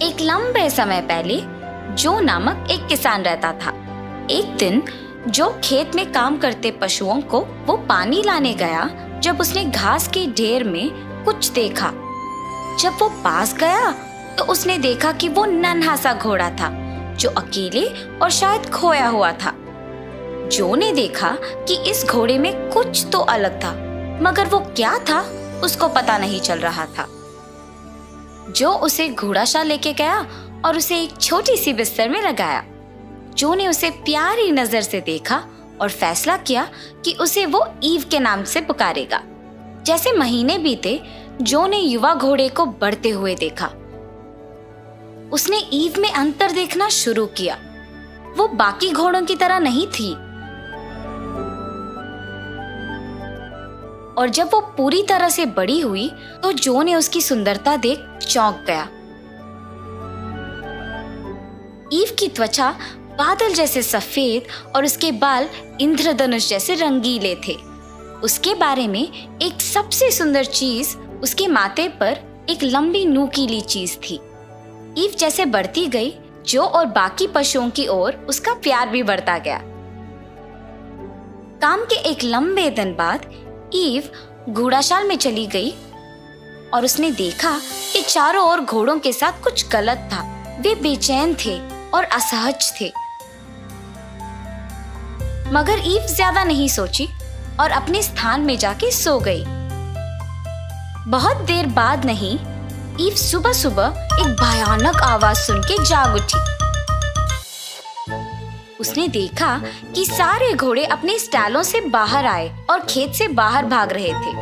एक लंबे समय पहले जो नामक एक किसान रहता था। एक दिन जो खेत में काम करते पशुओं को वो पानी लाने गया। जब उसने घास के ढेर में कुछ देखा, जब वो पास गया तो उसने देखा कि वो नन्हा सा घोड़ा था जो अकेले और शायद खोया हुआ था। जो ने देखा कि इस घोड़े में कुछ तो अलग था, मगर वो क्या था उसको पता नहीं चल रहा था। जो उसे घोड़ाशाल लेके गया और उसे एक छोटी सी बिस्तर में लगाया। जो ने उसे प्यारी नजर से देखा और फैसला किया कि उसे वो ईव के नाम से पुकारेगा। जैसे महीने बीते, जो ने युवा घोड़े को बढ़ते हुए देखा। उसने ईव में अंतर देखना शुरू किया। वो बाकी घोड़ों की तरह नहीं थी, और जब वो पूरी तरह से बड़ी हुई तो जो ने उसकी सुंदरता देख चौंक गया। ईव की त्वचा बादल जैसे सफेद और उसके बाल इंद्रधनुष जैसे रंगीले थे। उसके बारे में एक सबसे सुंदर चीज, उसके माथे पर एक लंबी नुकीली चीज थी। ईव जैसे बढ़ती गई, जो और बाकी पशुओं की ओर उसका प्यार भी बढ़ता गया। काम के एक लंबे दिन बाद ईव घोड़ाशाल में चली गई और उसने देखा कि चारों ओर घोड़ों के साथ कुछ गलत था। वे बेचैन थे और असहज थे। मगर ईव ज्यादा नहीं सोची और अपने स्थान में जाके सो गई। बहुत देर बाद नहीं, ईव सुबह सुबह एक भयानक आवाज सुन के जाग उठी। उसने देखा कि सारे घोड़े अपने स्टैलों से बाहर आए और खेत से बाहर भाग रहे थे।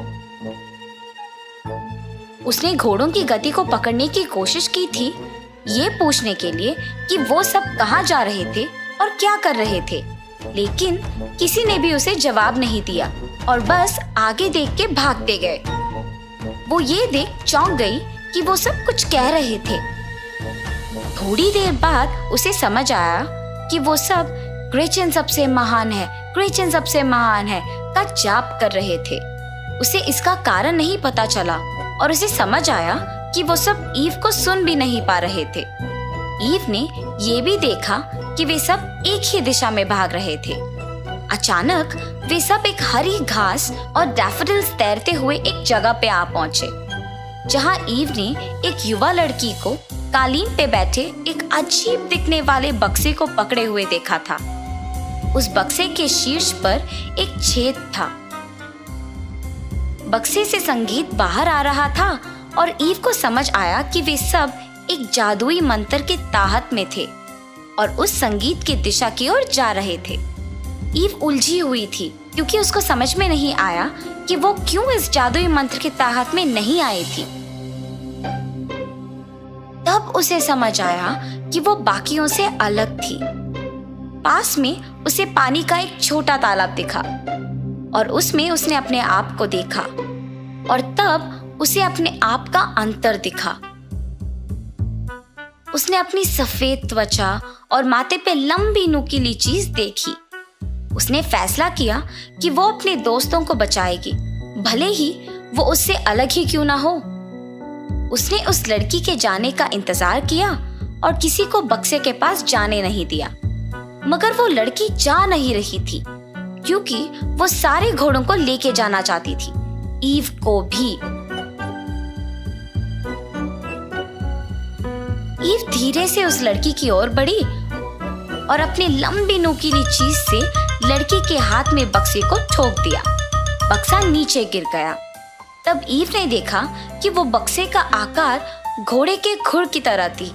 उसने घोड़ों की गति को पकड़ने की कोशिश की थी, ये पूछने के लिए कि वो सब कहाँ जा रहे थे और क्या कर रहे थे, लेकिन किसी ने भी उसे जवाब नहीं दिया और बस आगे देख के भागते गए। वो ये देख चौंक गई कि वो सब कुछ कह रहे थे। थोड़ी देर बाद उसे समझ आया कि वो सब ग्रेचन सबसे महान है, ग्रेचन सबसे महान है का जाप कर रहे थे। उसे इसका कारण नहीं पता चला और उसे समझ आया कि वो सब ईव को सुन भी नहीं पा रहे थे। ईव ने ये भी देखा कि वे सब एक ही दिशा में भाग रहे थे। अचानक वे सब एक हरी घास और डैफोडिल्स तैरते हुए एक जगह पे आ पहुंचे, जहां ईव ने एक युवा लड़की को कालीन पे बैठे एक अजीब दिखने वाले बक्से को पकड़े हुए देखा था। उस बक्से के शीर्ष पर एक छेद था। बक्से से संगीत बाहर आ रहा था और ईव को समझ आया कि वे सब एक जादुई मंत्र के ताहत में थे और उस संगीत की दिशा की ओर जा रहे थे। ईव उलझी हुई थी क्योंकि उसको समझ में नहीं आया कि वो क्यों इस जादुई मंत्र के ताहत में नहीं आई थी। तब उसे समझ आया कि वो बाकियों से अलग थी। पास में उसे पानी का एक छोटा तालाब दिखा और उसमें उसने अपने आप को देखा, और तब उसे अपने आप का अंतर दिखा। उसने अपनी सफेद त्वचा और माथे पे लंबी नुकीली चीज देखी। उसने फैसला किया कि वो अपने दोस्तों को बचाएगी, भले ही वो उससे अलग ही क्यों ना हो। उसने उस लड़की के जाने का इंतजार किया और किसी को बक्से के पास जाने नहीं दिया, मगर वो लड़की जा नहीं रही थी क्योंकि वो सारे घोड़ों को लेके जाना चाहती थी, ईव को भी। ईव धीरे से उस लड़की की ओर बढ़ी और अपनी लंबी नुकीली चीज से लड़की के हाथ में बक्से को ठोक दिया। बक्सा नीचे गिर गया। तब ईव ने देखा कि वो बक्से का आकार घोड़े के खुर की तरह थी,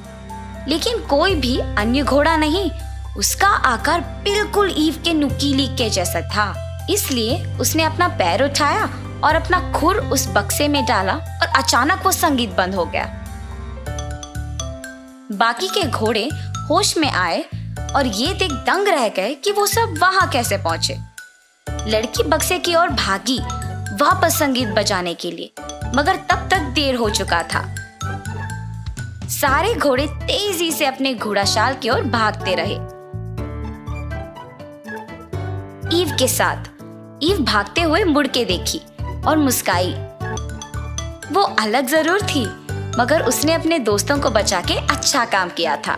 लेकिन कोई भी अन्य घोड़ा नहीं। उसका आकार बिल्कुल ईव के नुकीली के जैसा था। इसलिए उसने अपना पैर उठाया और अपना खुर उस बक्से में डाला और अचानक वो संगीत बंद हो गया। बाकी के घोड़े होश में आए और ये देख दंग रह गए कि वो सब वहां कैसे पहुंचे। लड़की बक्से की ओर भागी वापस संगीत बजाने के लिए, मगर तब तक देर हो चुका था। सारे घोड़े तेजी से अपने घोड़ाशाल की ओर भागते रहे। ईव के साथ ईव भागते हुए मुड़ के देखी और मुस्काई। वो अलग जरूर थी, मगर उसने अपने दोस्तों को बचा के अच्छा काम किया था।